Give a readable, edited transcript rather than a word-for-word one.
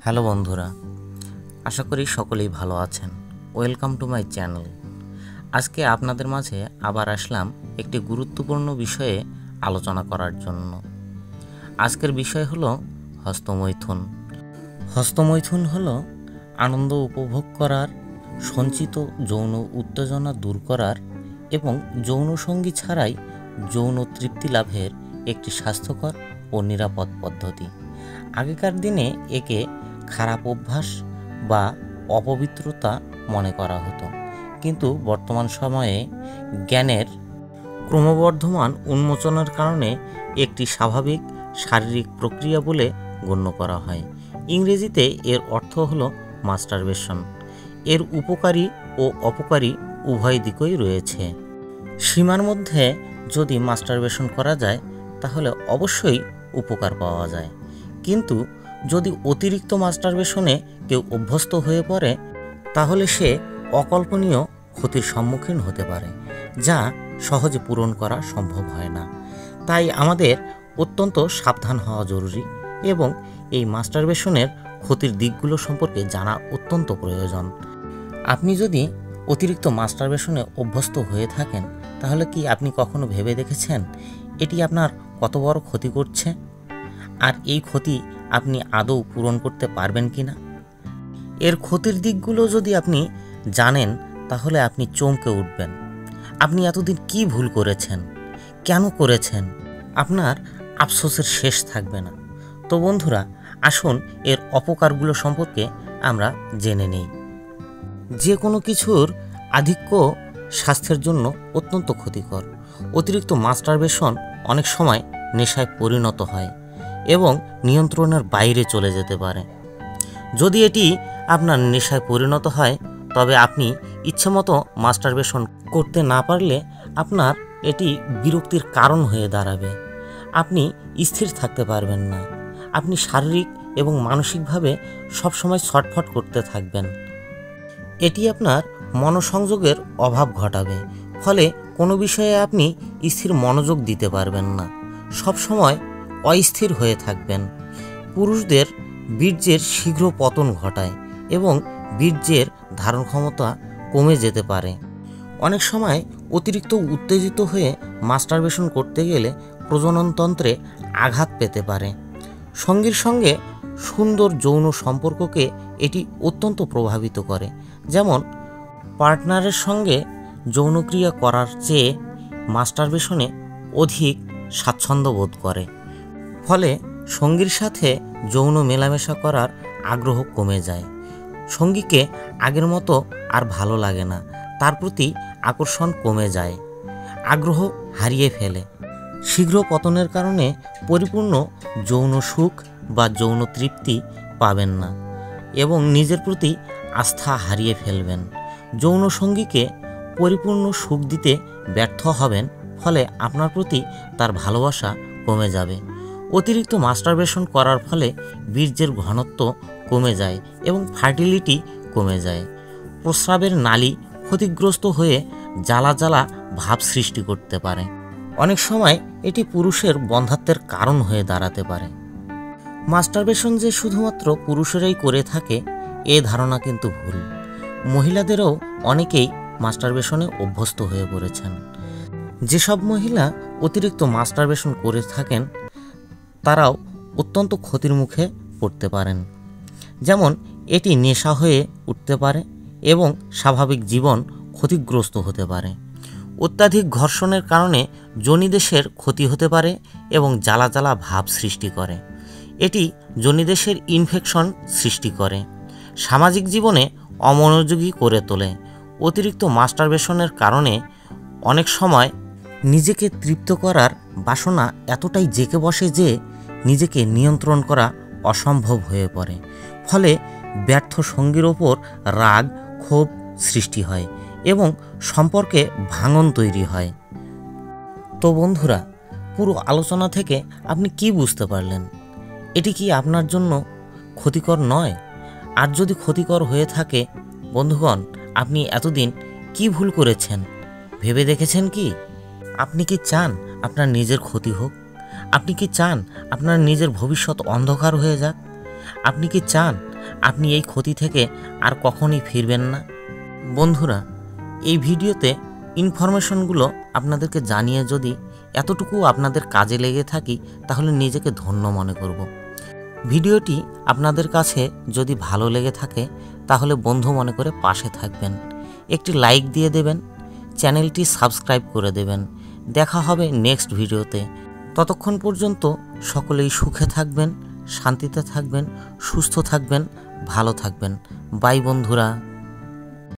Hello বন্ধুরা, আশা করি সকলেই ভালো আছেন। Welcome to my channel. আজকে আপনাদের মাঝে আবার আসলাম একটি গুরুত্বপূর্ণ বিষয়ে আলোচনা করার জন্য। আজকের বিষয় হলো হস্তমৈথুন। হস্তমৈথুন হলো আনন্দ উপভোগ করার, সঞ্চিত যৌন উত্তেজনা দূর করার এবং যৌনসঙ্গী ছাড়াই যৌন তৃপ্তি লাভের একটি স্বাস্থ্যকর ও নিরাপদ পদ্ধতি। আগেকার দিনে একে খারাপ অভ্যাস বা অপবিত্রতা মনে করা হতো, কিন্তু বর্তমান সময়ে জ্ঞানের ক্রমবর্ধমান উন্মোচনের কারণে একটি স্বাভাবিক শারীরিক প্রক্রিয়া বলে গণ্য করা হয়। ইংরেজিতে এর অর্থ হল মাস্টারবেশন। এর উপকারী ও অপকারী উভয় দিকই রয়েছে। সীমার মধ্যে যদি মাস্টারবেশন করা যায় তাহলে অবশ্যই উপকার পাওয়া যায়, কিন্তু যদি অতিরিক্ত মাস্টারবেশনে কেউ অভ্যস্ত হয়ে পড়ে তাহলে সে অকল্পনীয় ক্ষতির সম্মুখীন হতে পারে, যা সহজে পূরণ করা সম্ভব হয় না। তাই আমাদের অত্যন্ত সাবধান হওয়া জরুরি এবং এই মাস্টারবেশনের ক্ষতির দিকগুলো সম্পর্কে জানা অত্যন্ত প্রয়োজন। আপনি যদি অতিরিক্ত মাস্টারবেশনে অভ্যস্ত হয়ে থাকেন তাহলে কি আপনি কখনো ভেবে দেখেছেন এটি আপনার কত বড় ক্ষতি করছে, আর এই ক্ষতি আপনি আদৌ পূরণ করতে পারবেন কি না? এর ক্ষতির দিকগুলো যদি আপনি জানেন তাহলে আপনি চমকে উঠবেন। আপনি এতদিন কি ভুল করেছেন, কেন করেছেন, আপনার আফসোসের শেষ থাকবে না। তো বন্ধুরা, আসুন এর অপকারগুলো সম্পর্কে আমরা জেনে নিই। যে কোনো কিছুর আধিক্য স্বাস্থ্যের জন্য অত্যন্ত ক্ষতিকর। অতিরিক্ত মাস্টারবেশন অনেক সময় নেশায় পরিণত হয় এবং নিয়ন্ত্রণের বাইরে চলে যেতে পারে। যদি এটি আপনার নেশায় পরিণত হয় তবে আপনি ইচ্ছেমতো মাস্টারবেশন করতে না পারলে আপনার এটি বিরক্তির কারণ হয়ে দাঁড়াবে। আপনি স্থির থাকতে পারবেন না, আপনি শারীরিক এবং মানসিকভাবে সবসময় ছটফট করতে থাকবেন। এটি আপনার মনোসংযোগের অভাব ঘটাবে, ফলে কোনো বিষয়ে আপনি স্থির মনোযোগ দিতে পারবেন না, সবসময় অস্থির হয়ে থাকবেন। পুরুষদের বীর্যের শীঘ্র পতন ঘটায় এবং বীর্যের ধারণ ক্ষমতা কমে যেতে পারে। অনেক সময় অতিরিক্ত উত্তেজিত হয়ে মাস্টারবেশন করতে গেলে প্রজননতন্ত্রে আঘাত পেতে পারে। সঙ্গীর সঙ্গে সুন্দর যৌন সম্পর্ককে এটি অত্যন্ত প্রভাবিত করে। যেমন পার্টনারের সঙ্গে যৌনক্রিয়া করার চেয়ে মাস্টারবেশনে অধিক স্বাচ্ছন্দ্য বোধ করে, ফলে সঙ্গীর সাথে যৌন মেলামেশা করার আগ্রহ কমে যায়। সঙ্গীকে আগের মতো আর ভালো লাগে না, তার প্রতি আকর্ষণ কমে যায়, আগ্রহ হারিয়ে ফেলে। শীঘ্র পতনের কারণে পরিপূর্ণ যৌন সুখ বা যৌন তৃপ্তি পাবেন না এবং নিজের প্রতি আস্থা হারিয়ে ফেলবেন। যৌন সঙ্গীকে পরিপূর্ণ সুখ দিতে ব্যর্থ হবেন, ফলে আপনার প্রতি তার ভালোবাসা কমে যাবে। অতিরিক্ত মাস্টারবেশন করার ফলে বীর্যের ঘনত্ব কমে যায় এবং ফার্টিলিটি কমে যায়। প্রস্রাবের নালী ক্ষতিগ্রস্ত হয়ে জ্বালা জ্বালা ভাব সৃষ্টি করতে পারে। অনেক সময় এটি পুরুষের বন্ধ্যাত্বের কারণ হয়ে দাঁড়াতে পারে। মাস্টারবেশন যে শুধুমাত্র পুরুষেরাই করে থাকে এ ধারণা কিন্তু ভুল। মহিলাদেরও অনেকেই মাস্টারবেশনে অভ্যস্ত হয়ে পড়েছেন। যেসব মহিলা অতিরিক্ত মাস্টারবেশন করে থাকেন তারাও অত্যন্ত ক্ষতির মুখে পড়তে পারেন। যেমন এটি নেশা হয়ে উঠতে পারে এবং স্বাভাবিক জীবন ক্ষতিগ্রস্ত হতে পারে। অত্যাধিক ঘর্ষণের কারণে যোনিদেশের ক্ষতি হতে পারে এবং জ্বালা জ্বালা ভাব সৃষ্টি করে। এটি যোনিদেশের ইনফেকশন সৃষ্টি করে, সামাজিক জীবনে অমনোযোগী করে তোলে। অতিরিক্ত মাস্টারবেশনের কারণে অনেক সময় নিজেকে তৃপ্ত করার বাসনা এতটাই জেঁকে বসে যে নিজেকে নিয়ন্ত্রণ করা অসম্ভব হয়ে পড়ে, ফলে ব্যর্থ সঙ্গীর ওপর রাগ ক্ষোভ সৃষ্টি হয় এবং সম্পর্কে ভাঙন তৈরি হয়। তো বন্ধুরা, পুরো আলোচনা থেকে আপনি কি বুঝতে পারলেন? এটি কি আপনার জন্য ক্ষতিকর নয়? আর যদি ক্ষতিকর হয়ে থাকে বন্ধুগণ, আপনি এতদিন কি ভুল করেছেন ভেবে দেখেছেন কি? আপনি কি চান আপনার নিজের ক্ষতি হোক? আপনি কি চান আপনার নিজের ভবিষ্যৎ অন্ধকার হয়ে যাক? আপনি কি চান আপনি এই ক্ষতি থেকে আর কখনোই ফিরবেন না। বন্ধুরা, এই ভিডিওতে ইনফরমেশনগুলো আপনাদেরকে জানিয়ে যদি এতটুকু আপনাদের কাজে লেগে থাকি তাহলে নিজেকে ধন্য মনে করব। ভিডিওটি আপনাদের কাছে যদি ভালো লেগে থাকে তাহলে বন্ধু মনে করে পাশে থাকবেন, একটি লাইক দিয়ে দেবেন, চ্যানেলটি সাবস্ক্রাইব করে দেবেন। দেখা হবে নেক্সট ভিডিওতে। ততক্ষণ পর্যন্ত সকলেই সুখে থাকবেন, শান্তিতে থাকবেন, সুস্থ থাকবেন, ভালো থাকবেন। বাই বন্ধুরা।